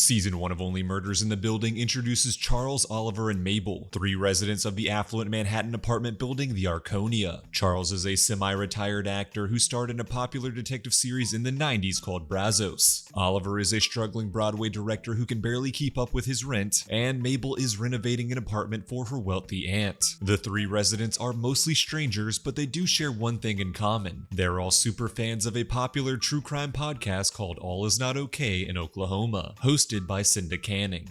Season 1 of Only Murders in the Building introduces Charles, Oliver, and Mabel, 3 residents of the affluent Manhattan apartment building, the Arconia. Charles is a semi-retired actor who starred in a popular detective series in the 90s called Brazos. Oliver is a struggling Broadway director who can barely keep up with his rent, and Mabel is renovating an apartment for her wealthy aunt. The 3 residents are mostly strangers, but they do share one thing in common. They're all super fans of a popular true crime podcast called All Is Not Okay in Oklahoma, hosted by Cinda.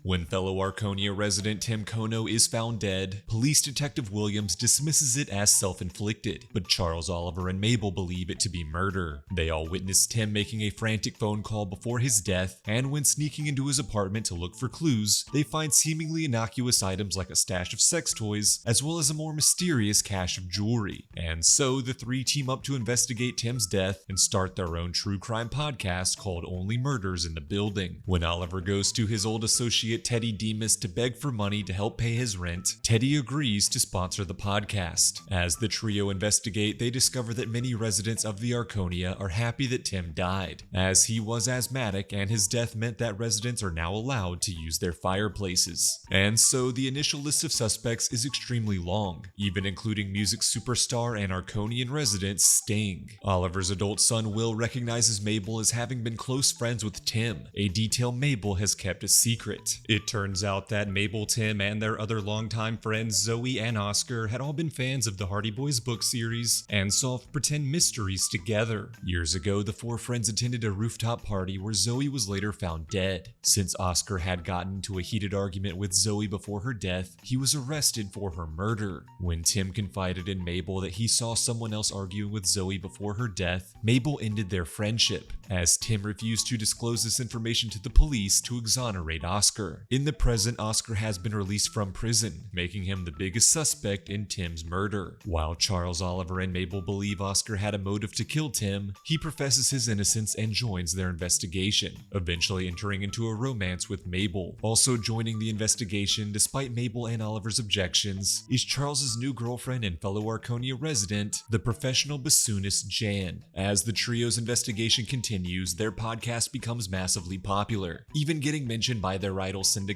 When fellow Arconia resident Tim Kono is found dead, police detective Williams dismisses it as self-inflicted, but Charles, Oliver, and Mabel believe it to be murder. They all witness Tim making a frantic phone call before his death, and when sneaking into his apartment to look for clues, they find seemingly innocuous items like a stash of sex toys, as well as a more mysterious cache of jewelry. And so the 3 team up to investigate Tim's death and start their own true crime podcast called Only Murders in the Building. When Oliver goes to his old associate Teddy Dimas to beg for money to help pay his rent, Teddy agrees to sponsor the podcast. As the trio investigate, they discover that many residents of the Arconia are happy that Tim died, as he was asthmatic and his death meant that residents are now allowed to use their fireplaces. And so the initial list of suspects is extremely long, even including music superstar and Arconian resident Sting. Oliver's adult son Will recognizes Mabel as having been close friends with Tim, a detail Mabel has kept a secret. It turns out that Mabel, Tim, and their other longtime friends Zoe and Oscar had all been fans of the Hardy Boys book series and solved pretend mysteries together. Years ago, the 4 friends attended a rooftop party where Zoe was later found dead. Since Oscar had gotten into a heated argument with Zoe before her death, he was arrested for her murder. When Tim confided in Mabel that he saw someone else arguing with Zoe before her death, Mabel ended their friendship, as Tim refused to disclose this information to the police to exonerate Oscar. In the present, Oscar has been released from prison, making him the biggest suspect in Tim's murder. While Charles, Oliver, and Mabel believe Oscar had a motive to kill Tim, he professes his innocence and joins their investigation, eventually entering into a romance with Mabel. Also joining the investigation, despite Mabel and Oliver's objections, is Charles's new girlfriend and fellow Arconia resident, the professional bassoonist Jan. As the trio's investigation continues, their podcast becomes massively popular, even getting mentioned by their idol Cinda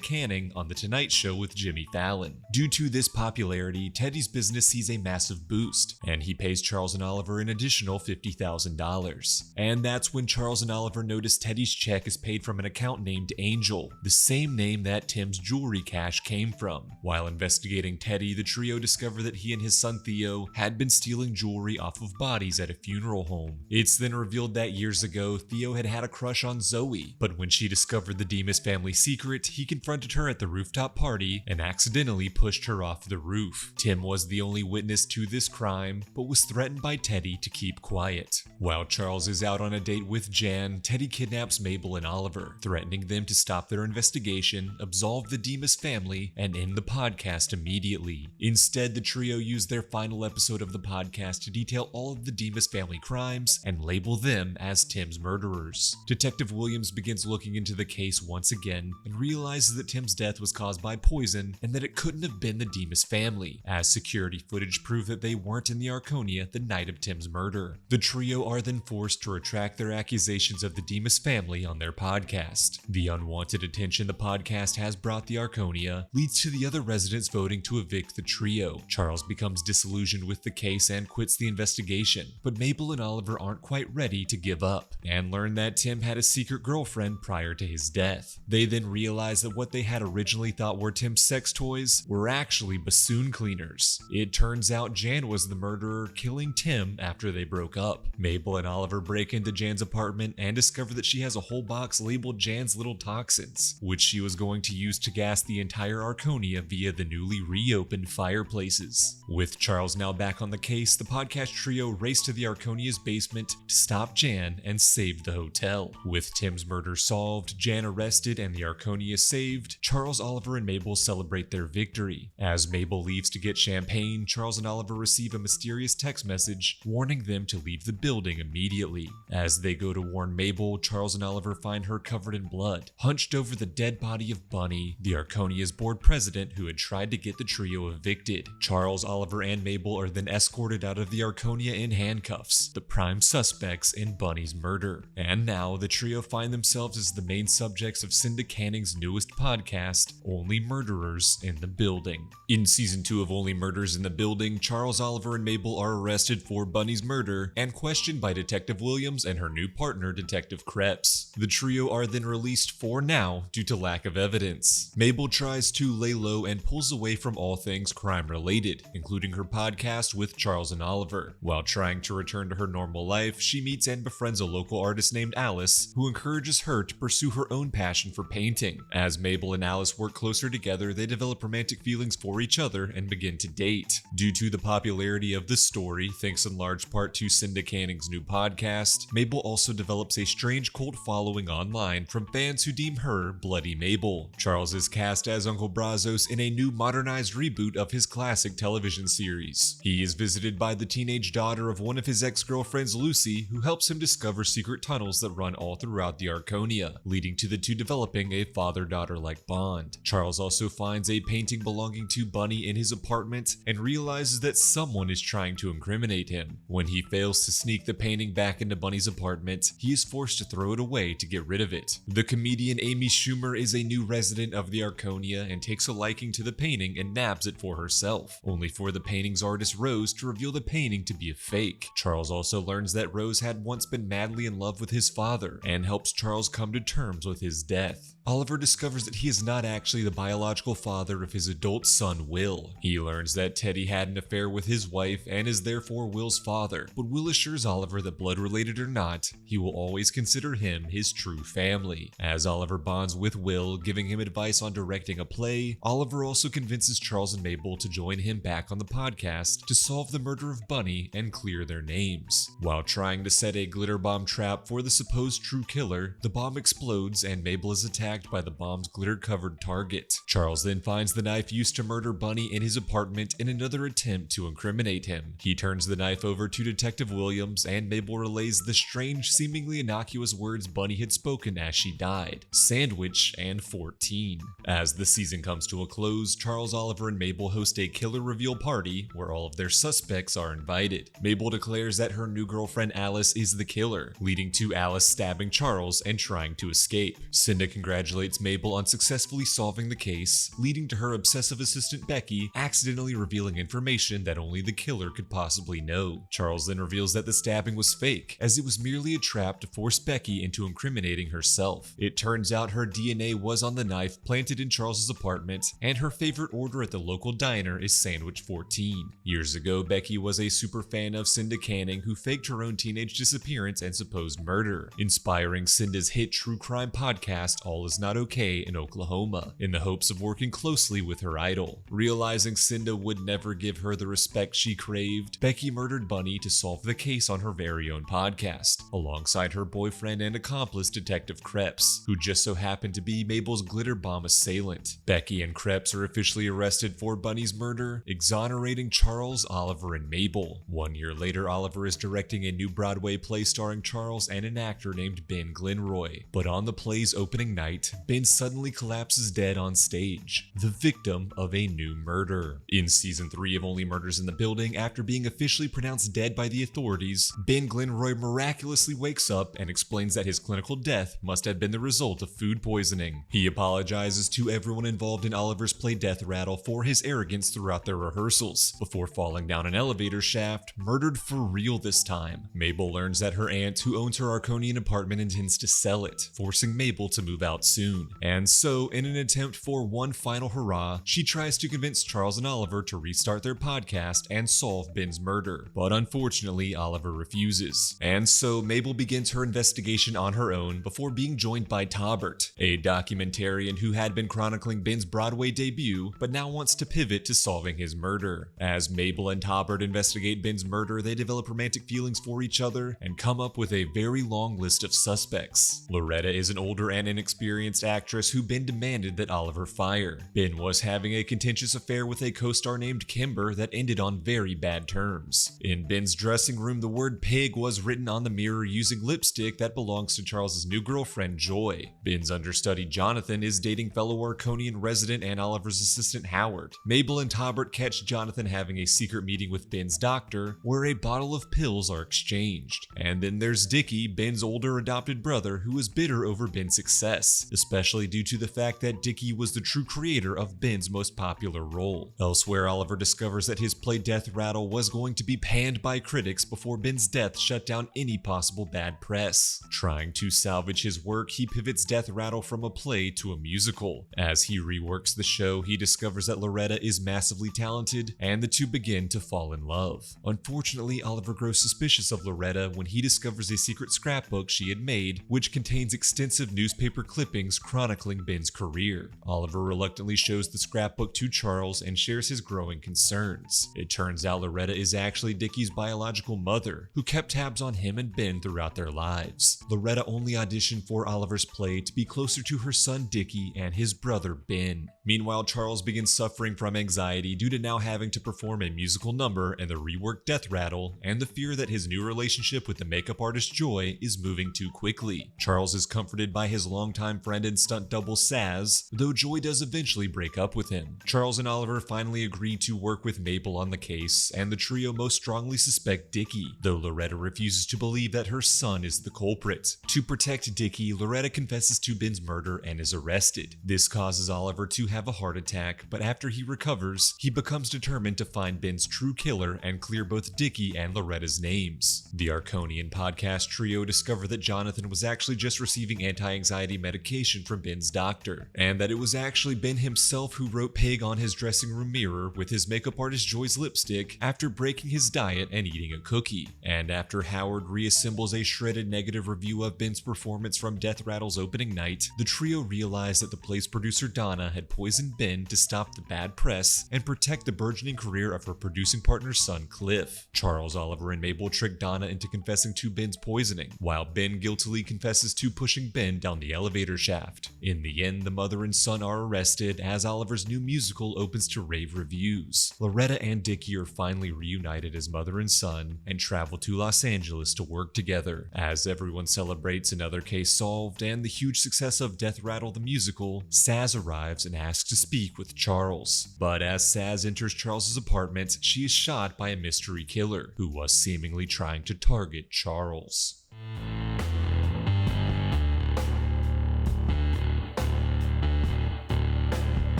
on The Tonight Show with Jimmy Fallon. Due to this popularity, Teddy's business sees a massive boost, and he pays Charles and Oliver an additional $50,000. And that's when Charles and Oliver notice Teddy's check is paid from an account named Angel, the same name that Tim's jewelry cache came from. While investigating Teddy, the trio discover that he and his son Theo had been stealing jewelry off of bodies at a funeral home. It's then revealed that years ago, Theo had had a crush on Zoe, but when she discovered the Dimas family secret, he confronted her at the rooftop party and accidentally pushed her off the roof. Tim was the only witness to this crime, but was threatened by Teddy to keep quiet. While Charles is out on a date with Jan, Teddy kidnaps Mabel and Oliver, threatening them to stop their investigation, absolve the Dimas family, and end the podcast immediately. Instead, the trio used their final episode of the podcast to detail all of the Dimas family crimes and label them as Tim's murderers. Detective Williams begins looking into the case once again and realizes that Tim's death was caused by poison and that it couldn't have been the Dimas family, as security footage proved that they weren't in the Arconia the night of Tim's murder. The trio are then forced to retract their accusations of the Dimas family on their podcast. The unwanted attention the podcast has brought the Arconia leads to the other residents voting to evict the trio. Charles becomes disillusioned with the case and quits the investigation, but Mabel and Oliver aren't quite ready to give up and learn that Tim had a secret girlfriend prior to his death. They then realize that what they had originally thought were Tim's sex toys were actually bassoon cleaners. It turns out Jan was the murderer, killing Tim after they broke up. Mabel and Oliver break into Jan's apartment and discover that she has a whole box labeled Jan's Little Toxins, which she was going to use to gas the entire Arconia via the newly reopened fireplaces. With Charles now back on the case, the podcast trio race to the Arconia's basement to stop Jan and save the hotel. With Tim's murder solved, Jan arrested, and the Arconia saved, Charles, Oliver, and Mabel celebrate their victory. As Mabel leaves to get champagne, Charles and Oliver receive a mysterious text message warning them to leave the building immediately. As they go to warn Mabel, Charles and Oliver find her covered in blood, hunched over the dead body of Bunny, the Arconia's board president who had tried to get the trio evicted. Charles, Oliver, and Mabel are then escorted out of the Arconia in handcuffs, the prime suspects in Bunny's murder. And now, the trio find themselves as the main subject subjects of Cinda Canning's newest podcast, Only Murderers in the Building. In Season 2 of Only Murders in the Building, Charles, Oliver, and Mabel are arrested for Bunny's murder and questioned by Detective Williams and her new partner, Detective Krebs. The trio are then released for now due to lack of evidence. Mabel tries to lay low and pulls away from all things crime-related, including her podcast with Charles and Oliver. While trying to return to her normal life, she meets and befriends a local artist named Alice, who encourages her to pursue her own passion for painting. As Mabel and Alice work closer together, they develop romantic feelings for each other and begin to date. Due to the popularity of the story, thanks in large part to Cinda Canning's new podcast, Mabel also develops a strange cult following online from fans who deem her Bloody Mabel. Charles is cast as Uncle Brazos in a new modernized reboot of his classic television series. He is visited by the teenage daughter of one of his ex-girlfriends, Lucy, who helps him discover secret tunnels that run all throughout the Arconia, leading to the two developing a father-daughter-like bond. Charles also finds a painting belonging to Bunny in his apartment and realizes that someone is trying to incriminate him. When he fails to sneak the painting back into Bunny's apartment, he is forced to throw it away to get rid of it. The comedian Amy Schumer is a new resident of the Arconia and takes a liking to the painting and nabs it for herself, only for the painting's artist Rose to reveal the painting to be a fake. Charles also learns that Rose had once been madly in love with his father and helps Charles come to terms with his death. Oliver discovers that he is not actually the biological father of his adult son, Will. He learns that Teddy had an affair with his wife and is therefore Will's father, but Will assures Oliver that blood-related or not, he will always consider him his true family. As Oliver bonds with Will, giving him advice on directing a play, Oliver also convinces Charles and Mabel to join him back on the podcast to solve the murder of Bunny and clear their names. While trying to set a glitter bomb trap for the supposed true killer, the bomb explodes and Mabel is attacked by the bomb's glitter-covered target. Charles then finds the knife used to murder Bunny in his apartment in another attempt to incriminate him. He turns the knife over to Detective Williams, and Mabel relays the strange, seemingly innocuous words Bunny had spoken as she died: sandwich and 14. As the season comes to a close, Charles, Oliver, and Mabel host a killer reveal party where all of their suspects are invited. Mabel declares that her new girlfriend Alice is the killer, leading to Alice stabbing Charles and trying to escape. Cinda congratulates Mabel on successfully solving the case, leading to her obsessive assistant Becky accidentally revealing information that only the killer could possibly know. Charles then reveals that the stabbing was fake, as it was merely a trap to force Becky into incriminating herself. It turns out her DNA was on the knife planted in Charles's apartment, and her favorite order at the local diner is sandwich 14. Years ago, Becky was a super fan of Cinda Canning, who faked her own teenage disappearance and supposed murder, inspiring Cinda's hit true crime podcast All Is Not Okay in Oklahoma, in the hopes of working closely with her idol. Realizing Cinda would never give her the respect she craved, Becky murdered Bunny to solve the case on her very own podcast, alongside her boyfriend and accomplice Detective Krebs, who just so happened to be Mabel's glitter bomb assailant. Becky and Krebs are officially arrested for Bunny's murder, exonerating Charles, Oliver, and Mabel. 1 year later, Oliver is directing a new Broadway play starring Charles and an actor named Ben Glenroy, but on the play's opening night, Ben suddenly collapses dead on stage, the victim of a new murder. In Season 3 of Only Murders in the Building, after being officially pronounced dead by the authorities, Ben Glenroy miraculously wakes up and explains that his clinical death must have been the result of food poisoning. He apologizes to everyone involved in Oliver's play Death Rattle for his arrogance throughout their rehearsals, before falling down an elevator shaft, murdered for real this time. Mabel learns that her aunt, who owns her Arconian apartment, intends to sell it, forcing Mabel to move out soon. And so, in an attempt for one final hurrah, she tries to convince Charles and Oliver to restart their podcast and solve Ben's murder. But unfortunately, Oliver refuses. And so, Mabel begins her investigation on her own before being joined by Taubert, a documentarian who had been chronicling Ben's Broadway debut, but now wants to pivot to solving his murder. As Mabel and Taubert investigate Ben's murder, they develop romantic feelings for each other and come up with a very long list of suspects. Loretta is an older and inexperienced actress who Ben demanded that Oliver fire. Ben was having a contentious affair with a co-star named Kimber that ended on very bad terms. In Ben's dressing room, the word pig was written on the mirror using lipstick that belongs to Charles's new girlfriend, Joy. Ben's understudy, Jonathan, is dating fellow Arconian resident and Oliver's assistant, Howard. Mabel and Taubert catch Jonathan having a secret meeting with Ben's doctor, where a bottle of pills are exchanged. And then there's Dickie, Ben's older adopted brother, who is bitter over Ben's success. case, especially due to the fact that Dickie was the true creator of Ben's most popular role. Elsewhere, Oliver discovers that his play Death Rattle was going to be panned by critics before Ben's death shut down any possible bad press. Trying to salvage his work, he pivots Death Rattle from a play to a musical. As he reworks the show, he discovers that Loretta is massively talented, and the two begin to fall in love. Unfortunately, Oliver grows suspicious of Loretta when he discovers a secret scrapbook she had made, which contains extensive newspaper clippings chronicling Ben's career. Oliver reluctantly shows the scrapbook to Charles and shares his growing concerns. It turns out Loretta is actually Dickie's biological mother, who kept tabs on him and Ben throughout their lives. Loretta only auditioned for Oliver's play to be closer to her son Dickie and his brother Ben. Meanwhile, Charles begins suffering from anxiety due to now having to perform a musical number in the reworked Death Rattle, and the fear that his new relationship with the makeup artist Joy is moving too quickly. Charles is comforted by his longtime friend and stunt double Sazz, though Joy does eventually break up with him. Charles and Oliver finally agree to work with Mabel on the case, and the trio most strongly suspect Dickie, though Loretta refuses to believe that her son is the culprit. To protect Dickie, Loretta confesses to Ben's murder and is arrested. This causes Oliver to have a heart attack, but after he recovers, he becomes determined to find Ben's true killer and clear both Dickie and Loretta's names. The Arconian podcast trio discover that Jonathan was actually just receiving anti-anxiety medication from Ben's doctor, and that it was actually Ben himself who wrote Pig on his dressing room mirror with his makeup artist Joy's lipstick after breaking his diet and eating a cookie. And after Howard reassembles a shredded negative review of Ben's performance from Death Rattle's opening night, the trio realized that the play's producer Donna had poisoned Ben to stop the bad press and protect the burgeoning career of her producing partner's son Cliff. Charles, Oliver, and Mabel trick Donna into confessing to Ben's poisoning, while Ben guiltily confesses to pushing Ben down the elevator shaft. In the end, the mother and son are arrested as Oliver's new musical opens to rave reviews. Loretta and Dickie are finally reunited as mother and son and travel to Los Angeles to work together. As everyone celebrates another case solved and the huge success of Death Rattle the musical, Sazz arrives and asks to speak with Charles. But as Sazz enters Charles's apartment, she is shot by a mystery killer who was seemingly trying to target Charles.